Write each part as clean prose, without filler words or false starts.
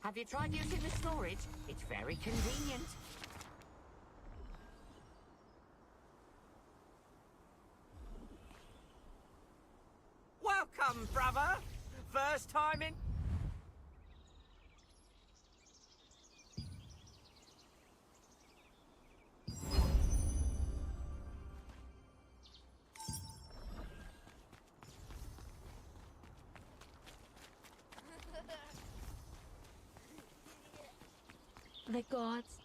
Have you tried using the storage? It's very convenient. Welcome, brother! First time in... The gods.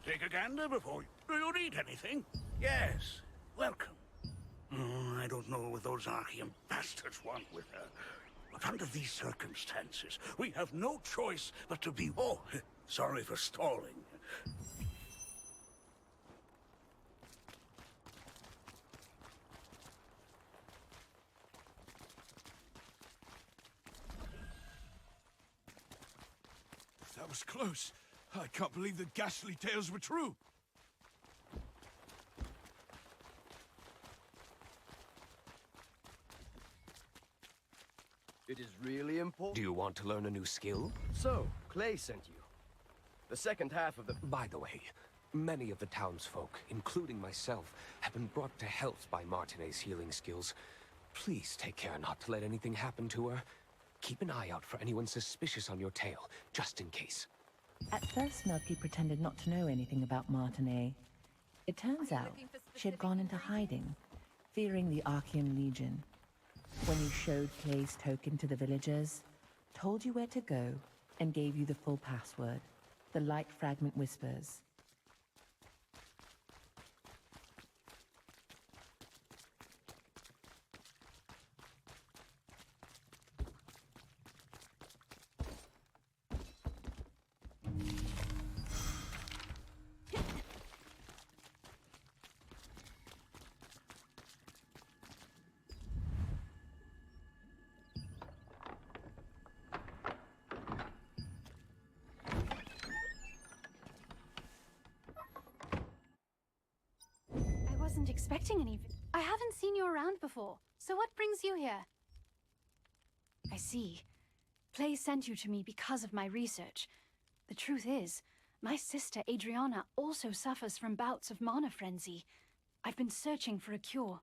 Take a gander before you... Do you need anything? Yes. Welcome. I don't know what those Archean bastards want with her. But under these circumstances, we have no choice but to be... Oh, sorry for stalling. That was close. I can't believe the ghastly tales were true. It is really important. Do you want to learn a new skill? So, Clay sent you. The second half of the... By the way, many of the townsfolk, including myself, have been brought to health by Martinet's healing skills. Please take care not to let anything happen to her. Keep an eye out for anyone suspicious on your tail, just in case. At first, Milky pretended not to know anything about Martinet. It turns out she had gone into hiding, fearing the Archean Legion. When you showed Clay's token to the villagers, told you where to go, and gave you the full password, the Light Fragment Whispers. I wasn't expecting any... I haven't seen you around before, so what brings you here? I see. Clay sent you to me because of my research. The truth is, my sister Adriana also suffers from bouts of mana frenzy. I've been searching for a cure.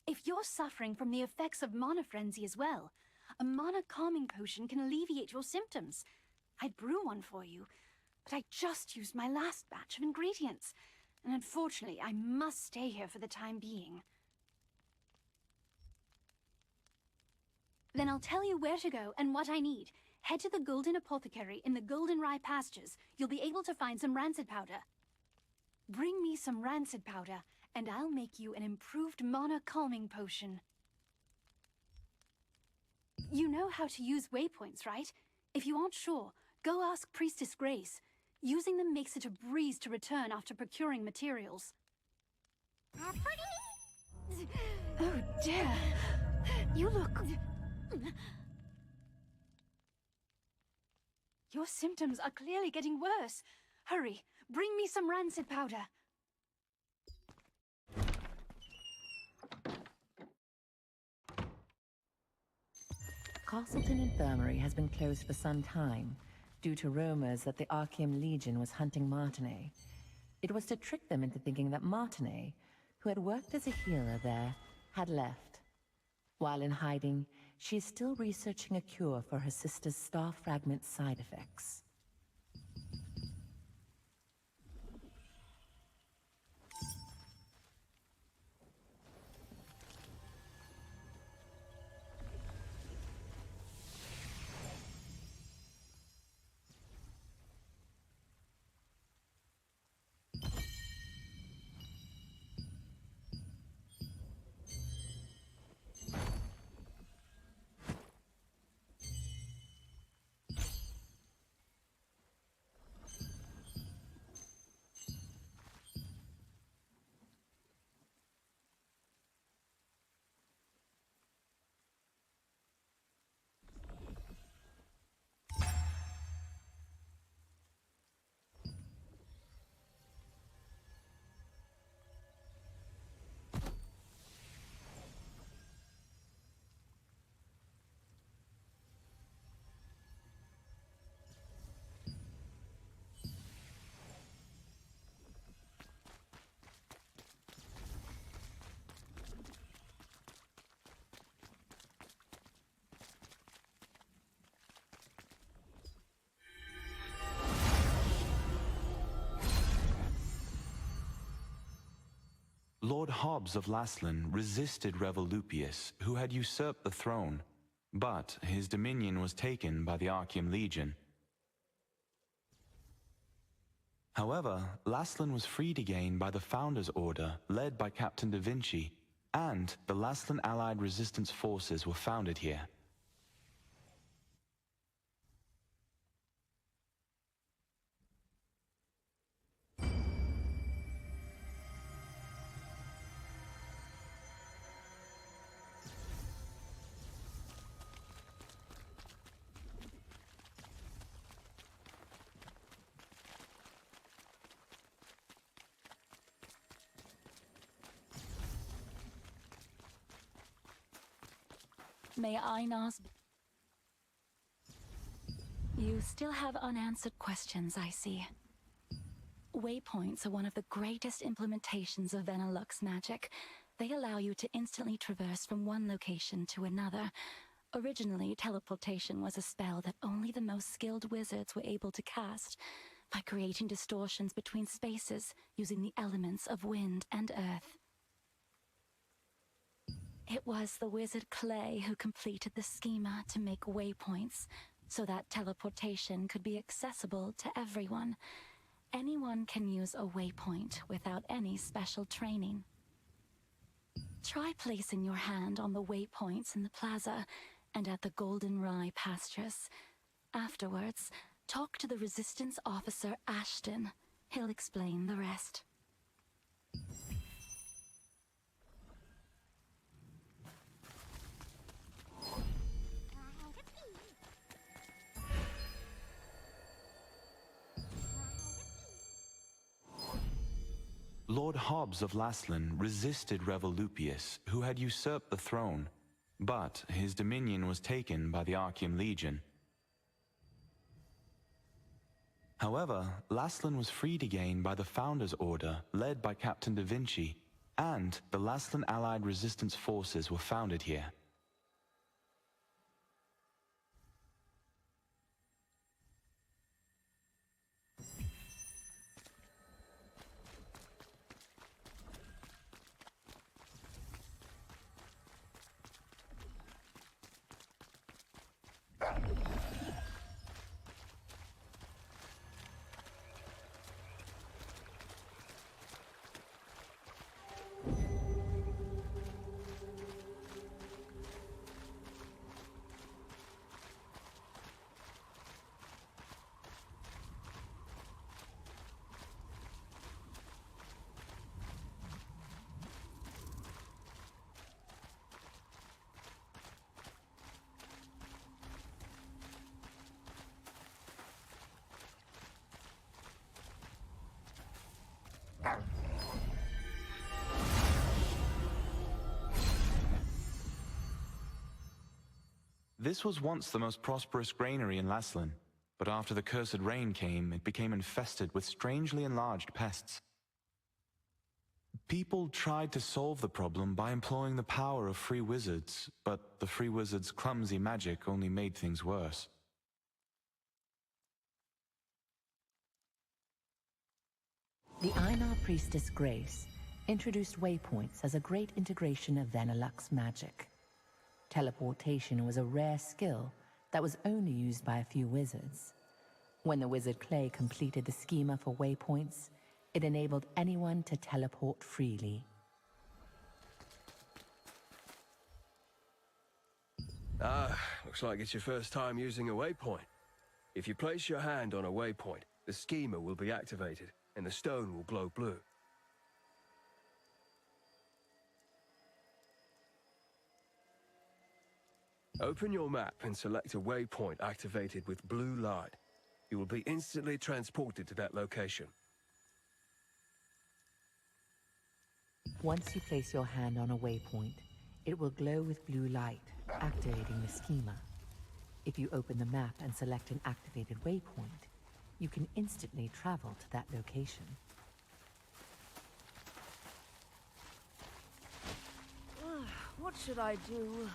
If you're suffering from the effects of mana frenzy as well, a mana calming potion can alleviate your symptoms. I'd brew one for you, but I just used my last batch of ingredients. And unfortunately, I must stay here for the time being. Then I'll tell you where to go and what I need. Head to the Golden Apothecary in the Goldenrye pastures. You'll be able to find some rancid powder. Bring me some rancid powder, and I'll make you an improved mana calming potion. You know how to use waypoints, right? If you aren't sure, go ask Priestess Grace. Using them makes it a breeze to return after procuring materials. Oh dear! You look... Your symptoms are clearly getting worse. Hurry, bring me some rancid powder. Castleton Infirmary has been closed for some time, due to rumors that the Archean Legion was hunting Martinet. It was to trick them into thinking that Martinet, who had worked as a healer there, had left. While in hiding, she is still researching a cure for her sister's star fragment side effects. Hobbs of Laslan resisted Revolupius, who had usurped the throne, but his dominion was taken by the Archeum Legion. However, Laslan was freed again by the Founders' Order, led by Captain Da Vinci, and the Laslan Allied Resistance Forces were founded here. May I ask? You still have unanswered questions, I see. Waypoints are one of the greatest implementations of Venilux magic. They allow you to instantly traverse from one location to another. Originally, teleportation was a spell that only the most skilled wizards were able to cast, by creating distortions between spaces using the elements of wind and earth. It was the wizard Clay who completed the schema to make waypoints, so that teleportation could be accessible to everyone. Anyone can use a waypoint without any special training. Try placing your hand on the waypoints in the plaza and at the Golden Rye pastures. Afterwards, talk to the Resistance officer Ashton. He'll explain the rest. Lord Hobbs of Laslan resisted Revolupius, who had usurped the throne, but his dominion was taken by the Archeum Legion. However, Laslan was freed again by the Founders' Order, led by Captain Da Vinci, and the Laslan Allied Resistance Forces were founded here. This was once the most prosperous granary in Laslan, but after the cursed rain came, it became infested with strangely enlarged pests. People tried to solve the problem by employing the power of free wizards, but the free wizards' clumsy magic only made things worse. The Einar priestess Grace introduced waypoints as a great integration of Venilux magic. Teleportation was a rare skill that was only used by a few wizards. When the wizard Clay completed the schema for waypoints, it enabled anyone to teleport freely. Looks like it's your first time using a waypoint. If you place your hand on a waypoint, the schema will be activated, and the stone will glow blue. Open your map and select a waypoint activated with blue light. You will be instantly transported to that location. Once you place your hand on a waypoint, it will glow with blue light, activating the schema. If you open the map and select an activated waypoint, you can instantly travel to that location. What should I do?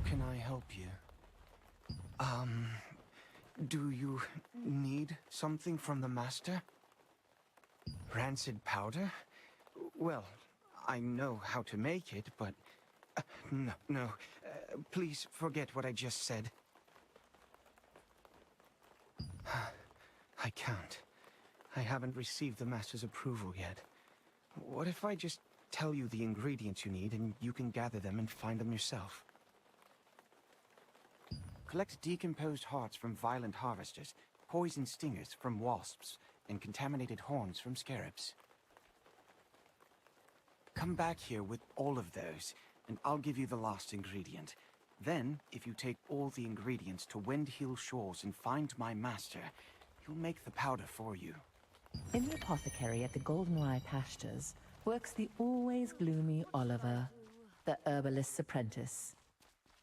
How can I help you? Do you need something from the Master? Rancid powder? Well, I know how to make it, but... no. Please forget what I just said. I can't. I haven't received the Master's approval yet. What if I just tell you the ingredients you need and you can gather them and find them yourself? Collect decomposed hearts from violent harvesters, poison stingers from wasps, and contaminated horns from scarabs. Come back here with all of those, and I'll give you the last ingredient. Then, if you take all the ingredients to Windhill Shores and find my master, he'll make the powder for you. In the apothecary at the Goldenrye Pastures works the always gloomy Oliver, the herbalist's apprentice.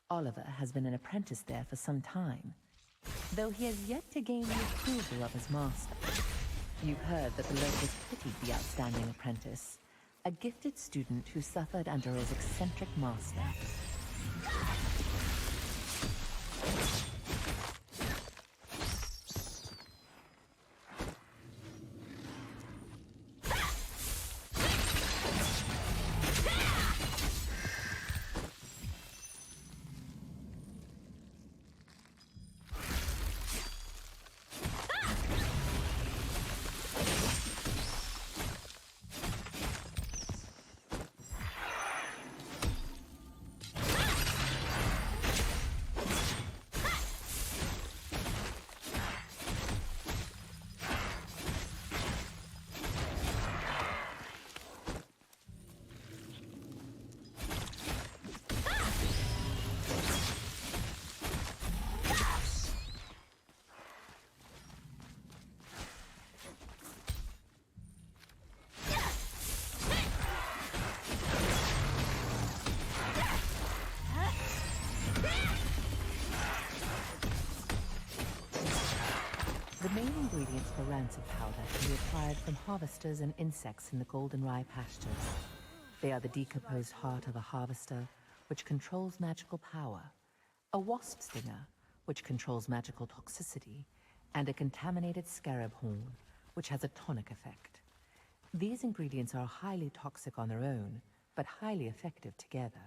Oliver has been an apprentice there for some time, though he has yet to gain the approval of his master. You've heard that the locals pitied the outstanding apprentice, a gifted student who suffered under his eccentric master. The main ingredients for rancid powder can be acquired from harvesters and insects in the Goldenrye Pastures. They are the decomposed heart of a harvester, which controls magical power, a wasp stinger, which controls magical toxicity, and a contaminated scarab horn, which has a tonic effect. These ingredients are highly toxic on their own, but highly effective together.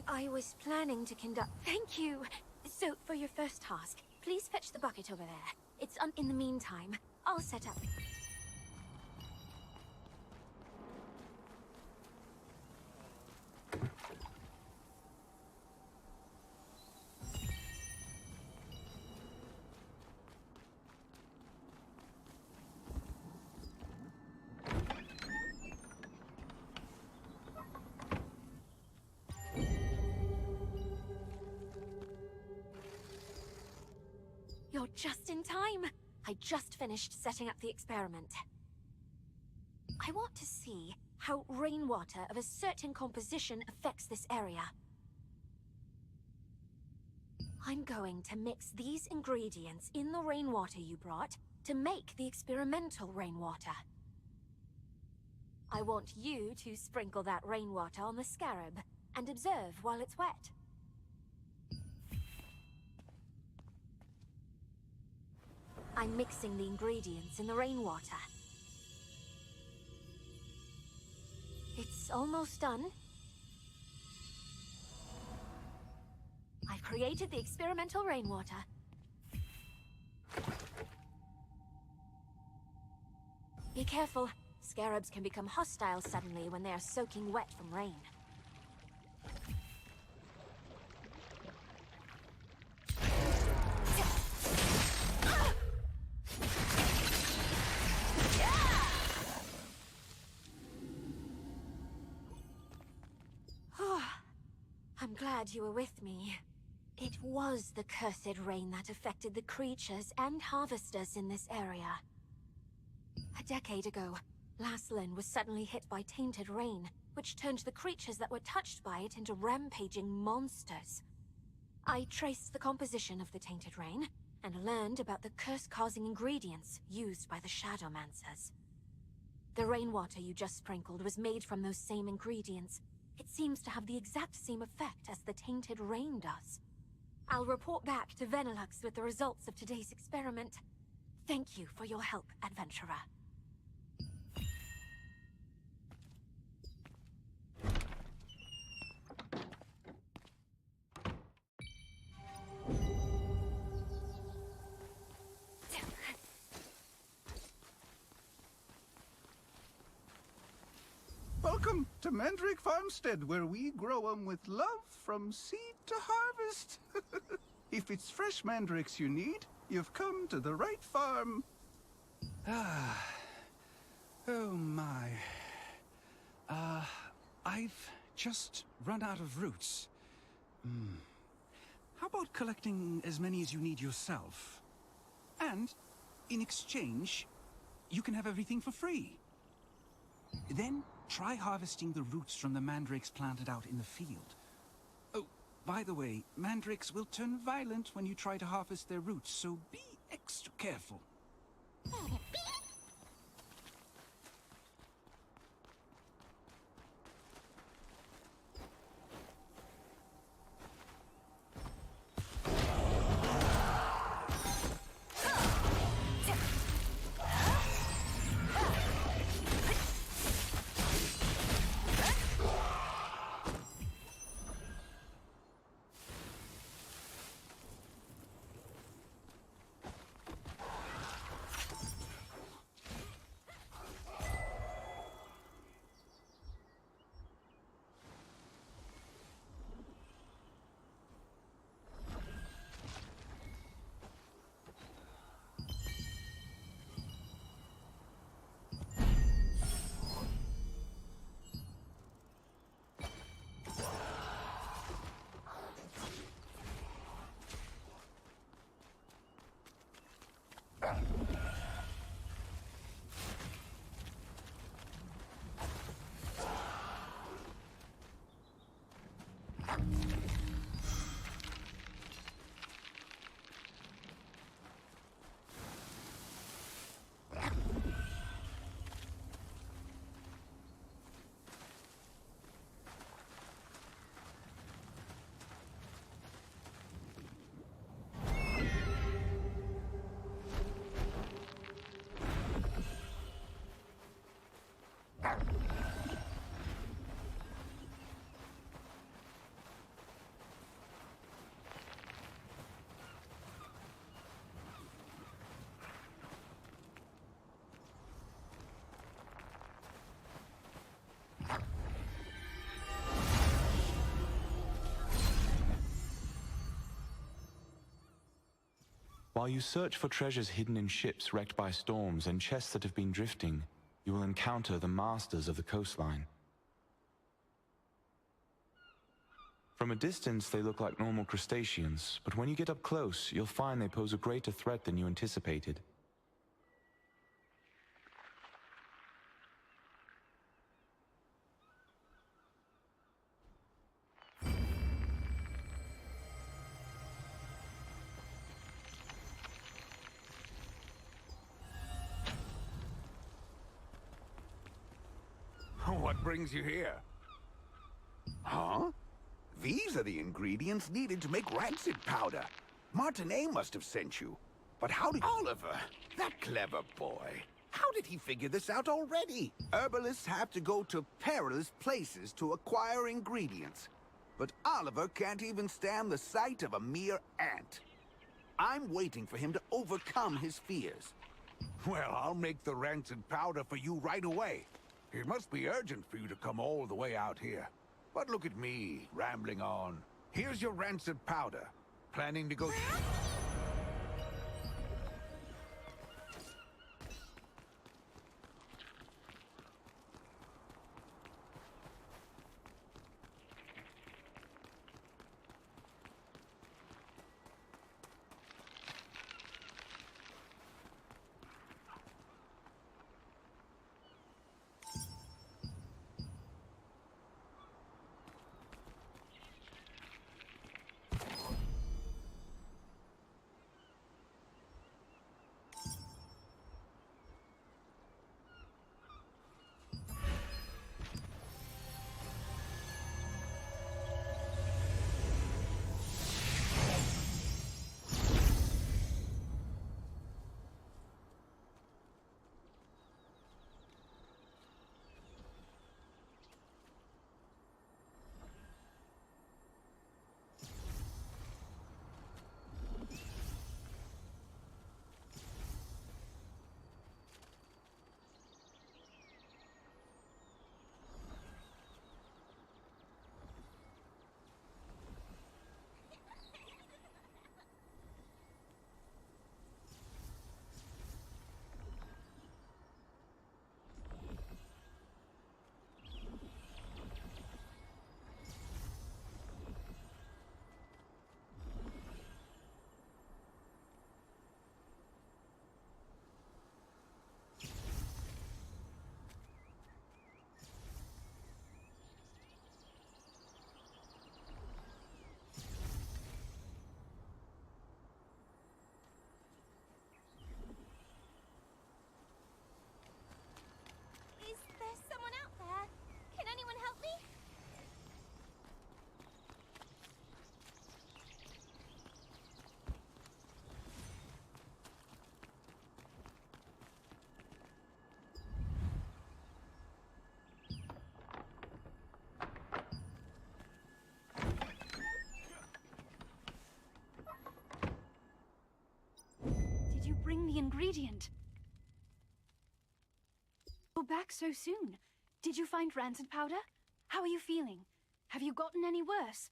I was planning to conduct... Thank you! So, for your first task, please fetch the bucket over there. It's in the meantime, I'll set up... You're just in time! I just finished setting up the experiment. I want to see how rainwater of a certain composition affects this area. I'm going to mix these ingredients in the rainwater you brought to make the experimental rainwater. I want you to sprinkle that rainwater on the scarab and observe while it's wet. I'm mixing the ingredients in the rainwater. It's almost done. I've created the experimental rainwater. Be careful. Scarabs can become hostile suddenly when they are soaking wet from rain. I'm glad you were with me. It was the cursed rain that affected the creatures and harvesters in this area. A decade ago, Laslan was suddenly hit by tainted rain, which turned the creatures that were touched by it into rampaging monsters. I traced the composition of the tainted rain, and learned about the curse-causing ingredients used by the Shadowmancers. The rainwater you just sprinkled was made from those same ingredients. It seems to have the exact same effect as the tainted rain does. I'll report back to Venilux with the results of today's experiment. Thank you for your help, adventurer. Welcome to Mandrake Farmstead, where we grow 'em with love from seed to harvest. If it's fresh mandrakes you need, you've come to the right farm. Oh my. I've just run out of roots. How about collecting as many as you need yourself? And, in exchange, you can have everything for free. Then, try harvesting the roots from the mandrakes planted out in the field. Oh, by the way, mandrakes will turn violent when you try to harvest their roots, so be extra careful. While you search for treasures hidden in ships wrecked by storms and chests that have been drifting, you will encounter the masters of the coastline. From a distance, they look like normal crustaceans, but when you get up close, you'll find they pose a greater threat than you anticipated. What brings you here? Huh? These are the ingredients needed to make rancid powder. Martinet must have sent you. But how did Oliver, that clever boy, how did he figure this out already? Herbalists have to go to perilous places to acquire ingredients. But Oliver can't even stand the sight of a mere ant. I'm waiting for him to overcome his fears. Well, I'll make the rancid powder for you right away. It must be urgent for you to come all the way out here. But look at me, rambling on. Here's your rancid powder. Planning to go... Bring the ingredient. Go back so soon. Did you find rancid powder? How are you feeling? Have you gotten any worse?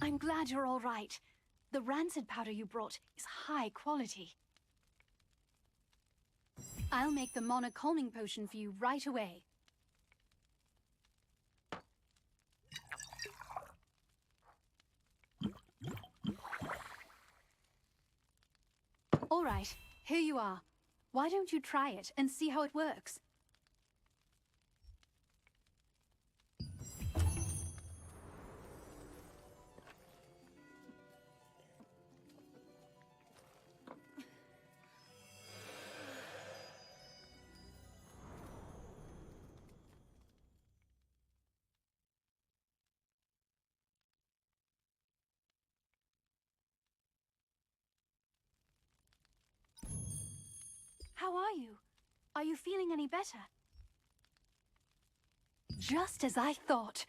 I'm glad you're all right. The rancid powder you brought is high quality. I'll make the Mana calming potion for you right away. All right, here you are. Why don't you try it and see how it works? How are you? Are you feeling any better? Just as I thought.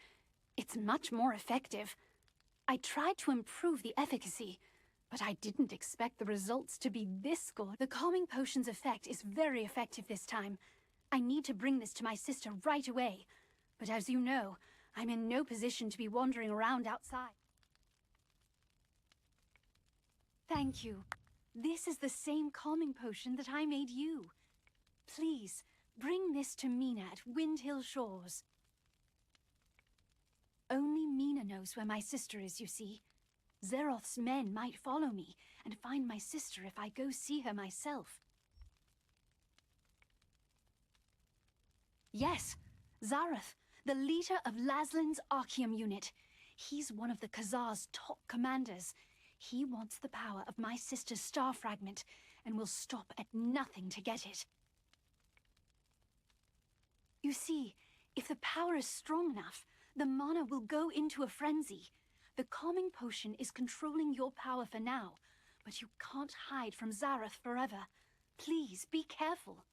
It's much more effective. I tried to improve the efficacy, but I didn't expect the results to be this good. The calming potion's effect is very effective this time. I need to bring this to my sister right away. But as you know, I'm in no position to be wandering around outside. Thank you. This is the same calming potion that I made you. Please, bring this to Mina at Windhill Shores. Only Mina knows where my sister is, you see. Zeroth's men might follow me and find my sister if I go see her myself. Yes, Zarath, the leader of Laslin's Archeum unit. He's one of the Khazar's top commanders. He wants the power of my sister's star fragment and will stop at nothing to get it. You see, if the power is strong enough, the mana will go into a frenzy. The calming potion is controlling your power for now, but you can't hide from Zarath forever. Please, be careful.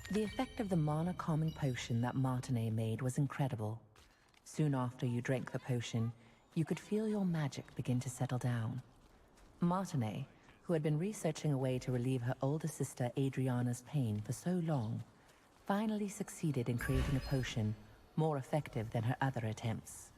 The effect of the mana calming potion that Martinet made was incredible. Soon after you drank the potion, you could feel your magic begin to settle down. Martinet, who had been researching a way to relieve her older sister Adriana's pain for so long, finally succeeded in creating a potion more effective than her other attempts.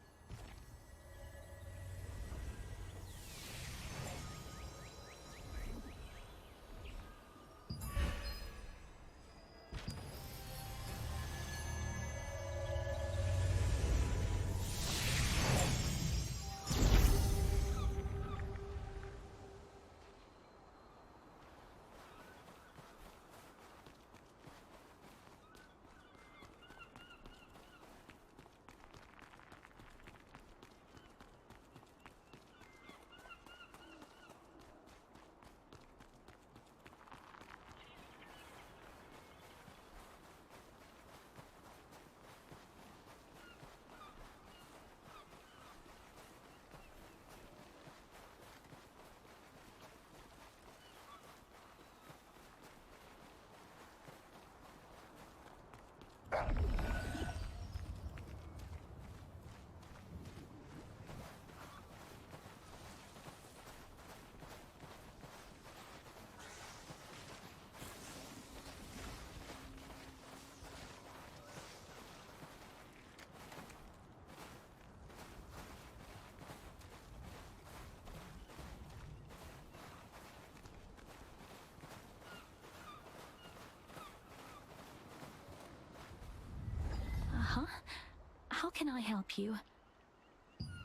How can I help you?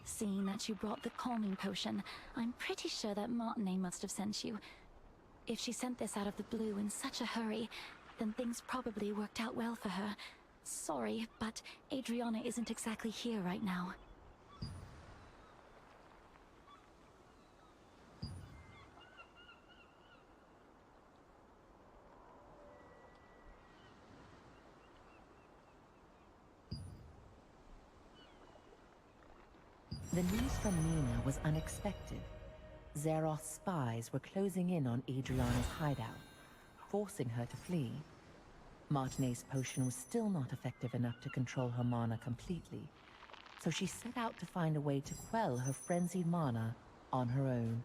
Seeing that you brought the calming potion, I'm pretty sure that Martinet must have sent you. If she sent this out of the blue in such a hurry, then things probably worked out well for her. Sorry, but Adriana isn't exactly here right now. The news from Mina was unexpected. Zeroth's spies were closing in on Adriana's hideout, forcing her to flee. Martinet's potion was still not effective enough to control her mana completely, so she set out to find a way to quell her frenzied mana on her own.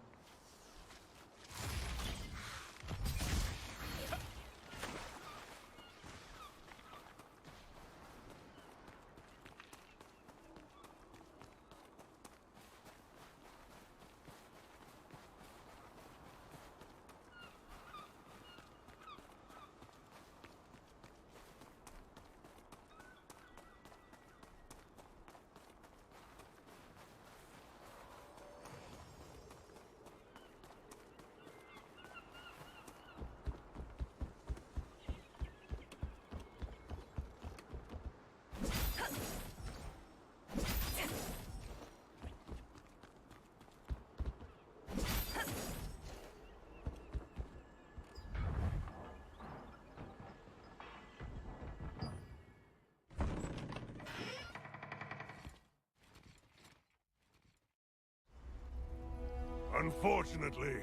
Unfortunately,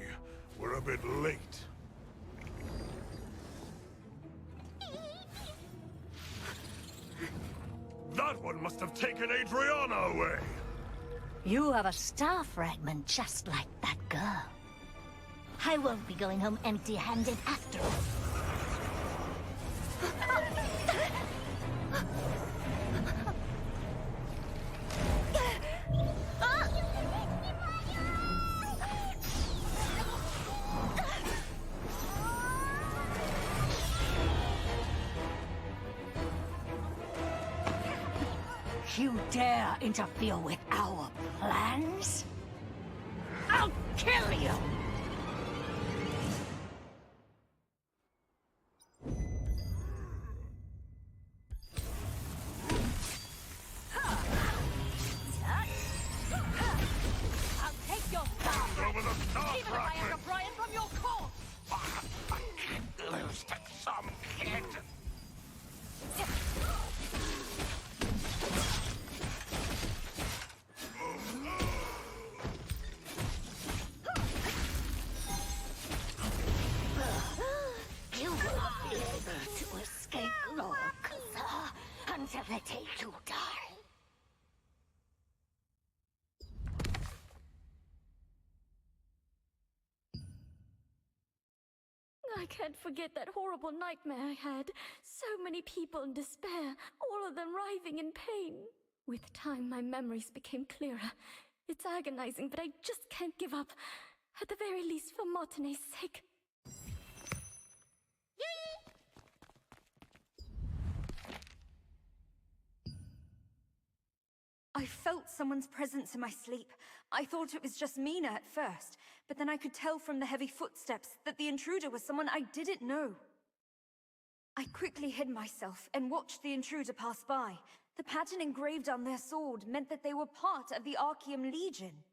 we're a bit late. That one must have taken Adriana away! You have a star fragment just like that girl. I won't be going home empty-handed after all. You dare interfere with our plans? I'll kill you! I'll take your star! Over the star Even if I am a Brian from your corpse! I can't lose to some kid. You won't be able to escape Lord Kuthar until the day you die. I can't forget that horrible nightmare I had. So many people in despair, all of them writhing in pain. With time, my memories became clearer. It's agonizing, but I just can't give up. At the very least, for Martine's sake. I felt someone's presence in my sleep. I thought it was just Mina at first, but then I could tell from the heavy footsteps that the intruder was someone I didn't know. I quickly hid myself and watched the intruder pass by. The pattern engraved on their sword meant that they were part of the Archeum Legion.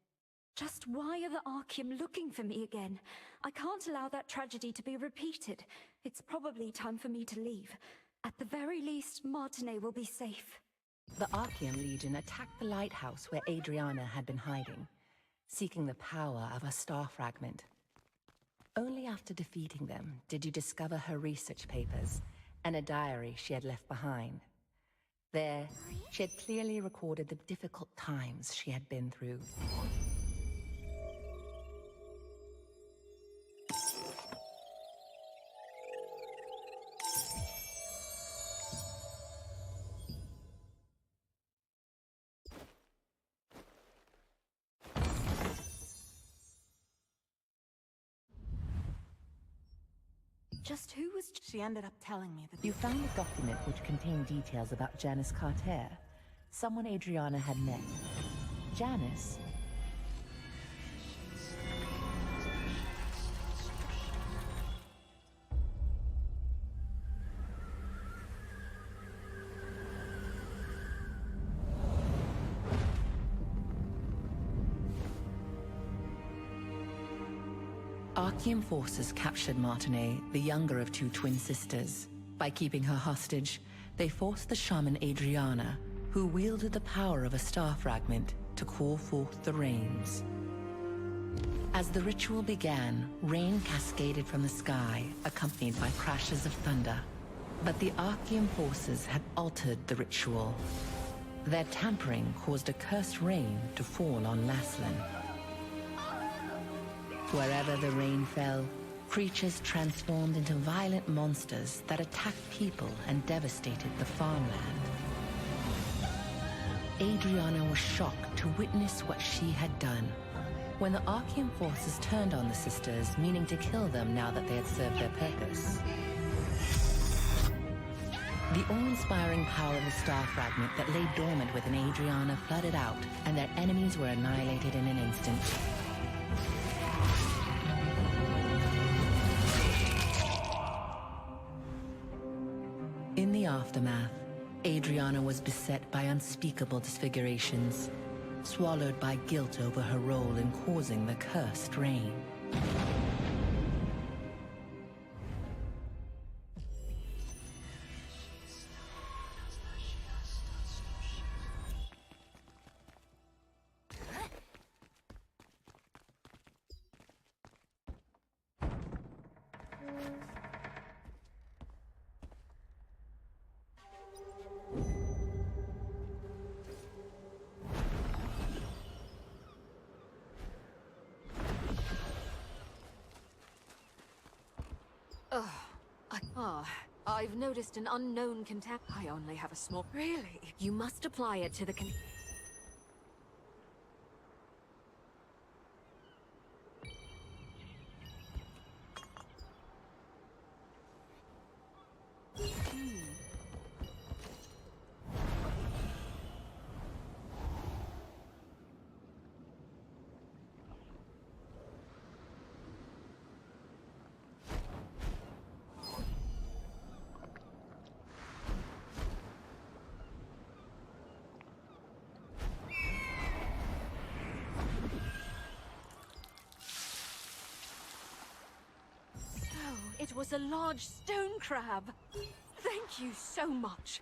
Just why are the Archeum looking for me again? I can't allow that tragedy to be repeated. It's probably time for me to leave. At the very least, Martine will be safe. The Archeum Legion attacked the lighthouse where Adriana had been hiding, seeking the power of a star fragment. Only after defeating them did you discover her research papers and a diary she had left behind. There, she had clearly recorded the difficult times she had been through. Just who was... She ended up telling me that... You found a document which contained details about Janice Carter, someone Adriana had met. Janice? Archeum forces captured Martine, the younger of two twin sisters. By keeping her hostage, they forced the shaman Adriana, who wielded the power of a star fragment, to call forth the rains. As the ritual began, rain cascaded from the sky, accompanied by crashes of thunder. But the Archeum forces had altered the ritual. Their tampering caused a cursed rain to fall on Laslan. Wherever the rain fell, creatures transformed into violent monsters that attacked people and devastated the farmland. Adriana was shocked to witness what she had done. When the Archeum forces turned on the sisters, meaning to kill them now that they had served their purpose. The awe-inspiring power of the star fragment that lay dormant within Adriana flooded out, and their enemies were annihilated in an instant. In the aftermath, Adriana was beset by unspeakable disfigurations, swallowed by guilt over her role in causing the cursed rain. I've noticed an unknown I only have a small... Really? You must apply it to the It was a large stone crab. Thank you so much.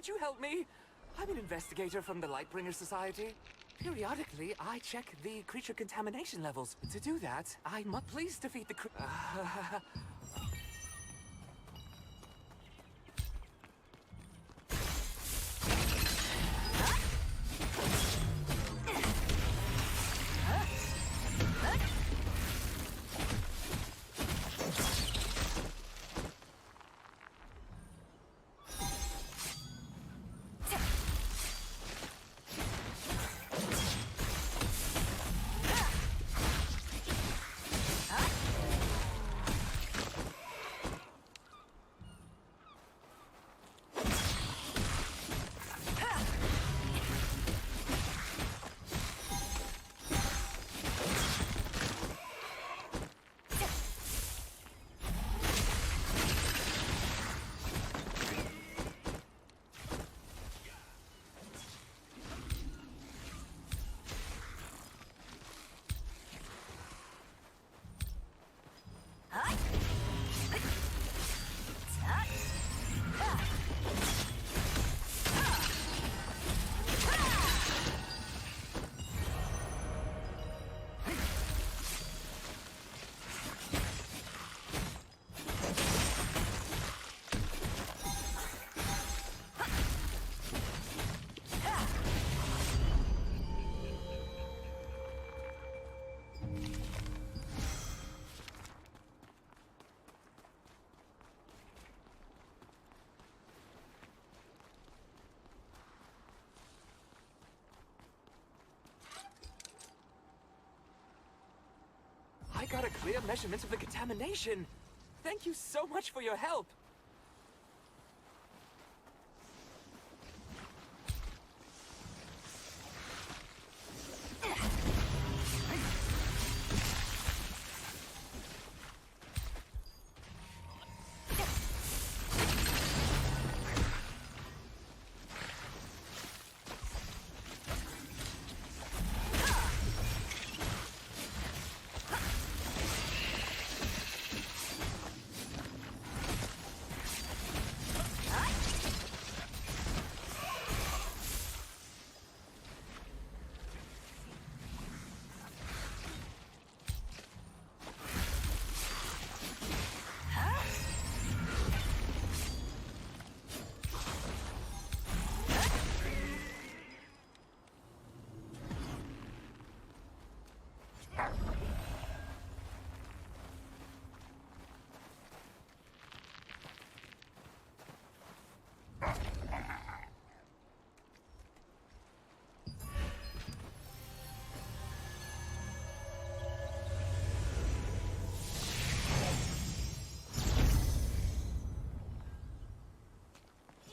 Could you help me? I'm an investigator from the Lightbringer Society. Periodically, I check the creature contamination levels. To do that, I must please defeat the I got a clear measurement of the contamination. Thank you so much for your help.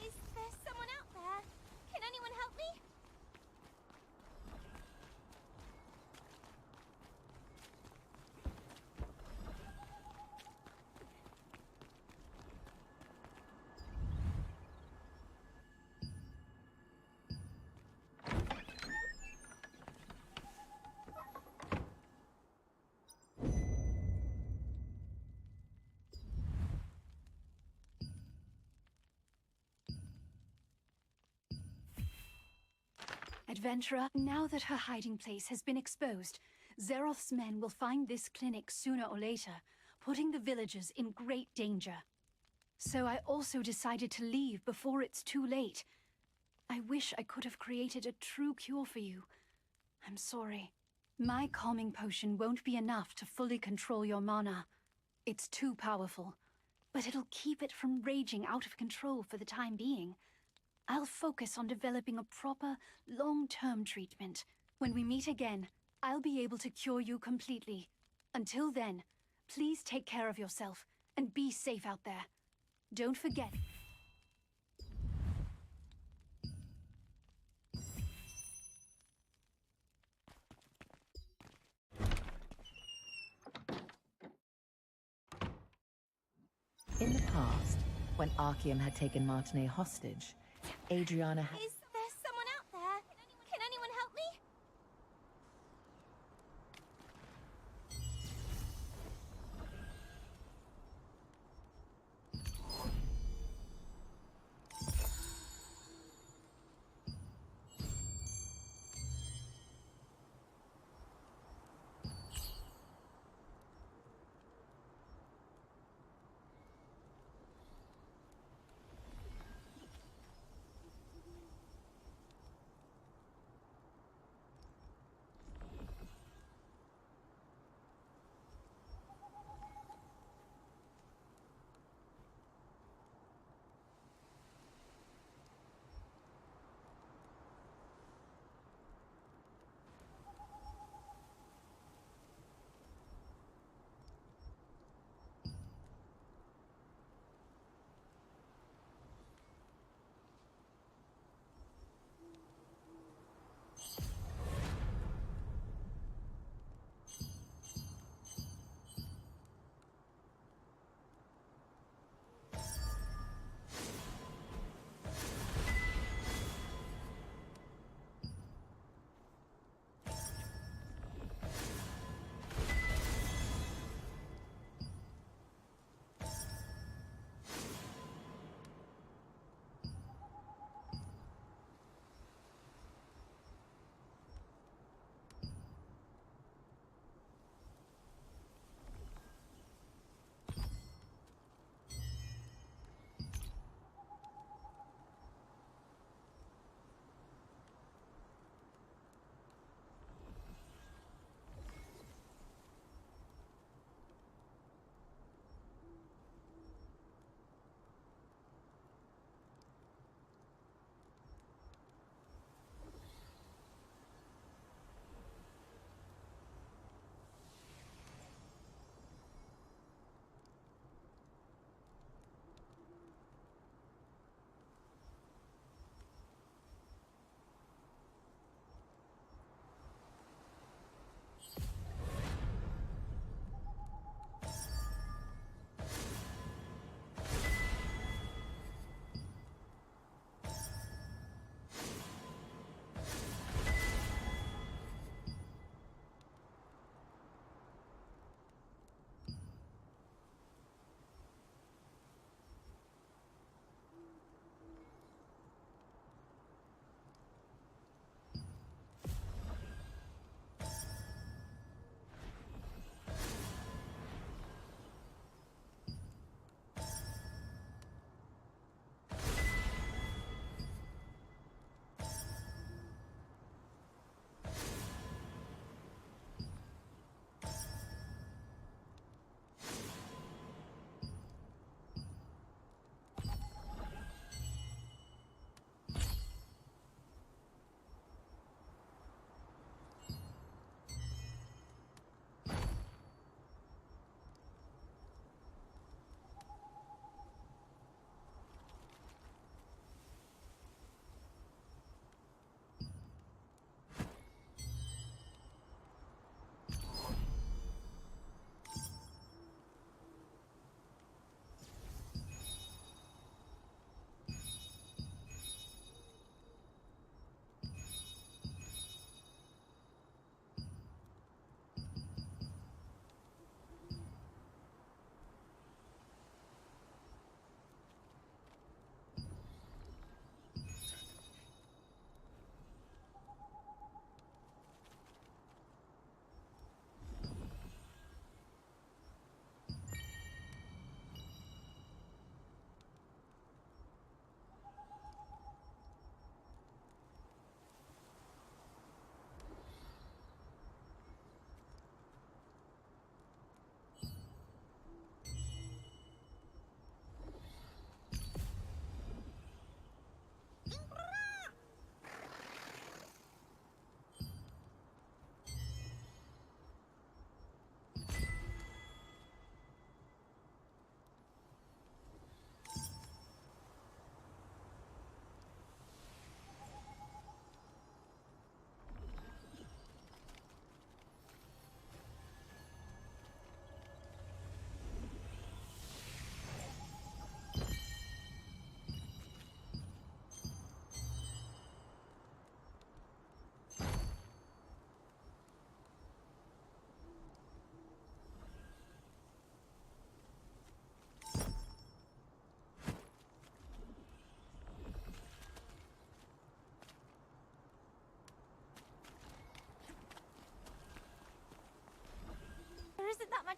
Is there someone out there? Can anyone help me? Adventurer, now that her hiding place has been exposed, Zeroth's men will find this clinic sooner or later, putting the villagers in great danger. So I also decided to leave before it's too late. I wish I could have created a true cure for you. I'm sorry. My calming potion won't be enough to fully control your mana. It's too powerful, but it'll keep it from raging out of control for the time being. I'll focus on developing a proper, long-term treatment. When we meet again, I'll be able to cure you completely. Until then, please take care of yourself and be safe out there. Don't forget. In the past, when Archeum had taken Martinet hostage, Adriana had... Is there someone out there? Can anyone help me?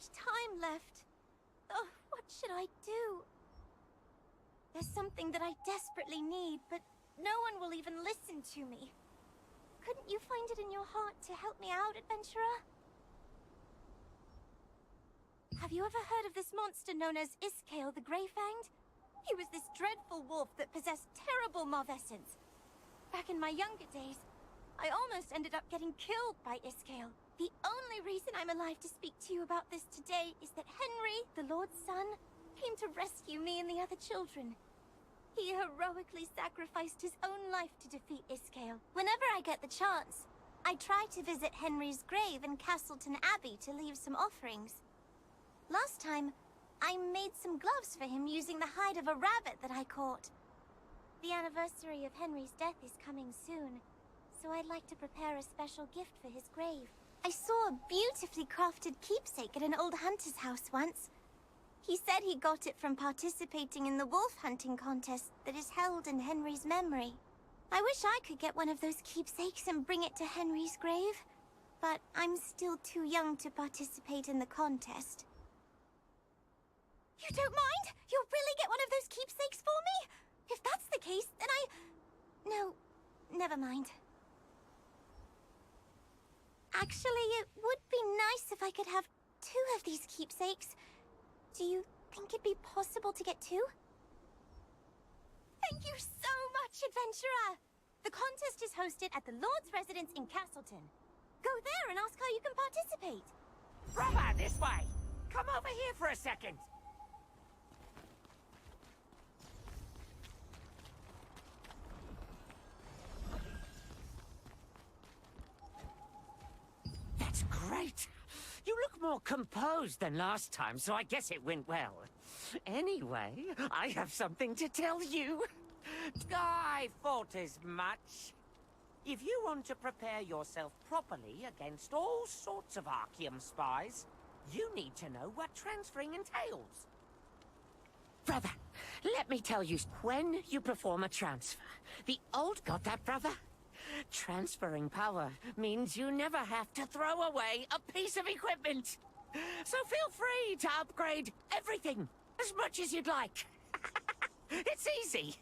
much time left. Oh, what should I do? There's something that I desperately need, but no one will even listen to me. Couldn't you find it in your heart to help me out, adventurer? Have you ever heard of this monster known as Iskale the Greyfanged? He was this dreadful wolf that possessed terrible mob essence. Back in my younger days, I almost ended up getting killed by Iskale. The only reason I'm alive to speak to you about this today is that Henry, the Lord's son, came to rescue me and the other children. He heroically sacrificed his own life to defeat Iskale. Whenever I get the chance, I try to visit Henry's grave in Castleton Abbey to leave some offerings. Last time, I made some gloves for him using the hide of a rabbit that I caught. The anniversary of Henry's death is coming soon, so I'd like to prepare a special gift for his grave. I saw a beautifully crafted keepsake at an old hunter's house once. He said he got it from participating in the wolf hunting contest that is held in Henry's memory. I wish I could get one of those keepsakes and bring it to Henry's grave, but I'm still too young to participate in the contest. You don't mind? You'll really get one of those keepsakes for me? If that's the case, then No, never mind. Actually, it would be nice if I could have 2 of these keepsakes. Do you think it'd be possible to get 2? Thank you so much, adventurer! The contest is hosted at the Lord's residence in Castleton. Go there and ask how you can participate. Brother, this way! Come over here for a second! That's great! You look more composed than last time, so I guess it went well. Anyway, I have something to tell you. I thought as much. If you want to prepare yourself properly against all sorts of Archeum spies, you need to know what transferring entails. Brother, let me tell you, when you perform a transfer, the old got that, brother? Transferring power means you never have to throw away a piece of equipment. So feel free to upgrade everything as much as you'd like. It's easy.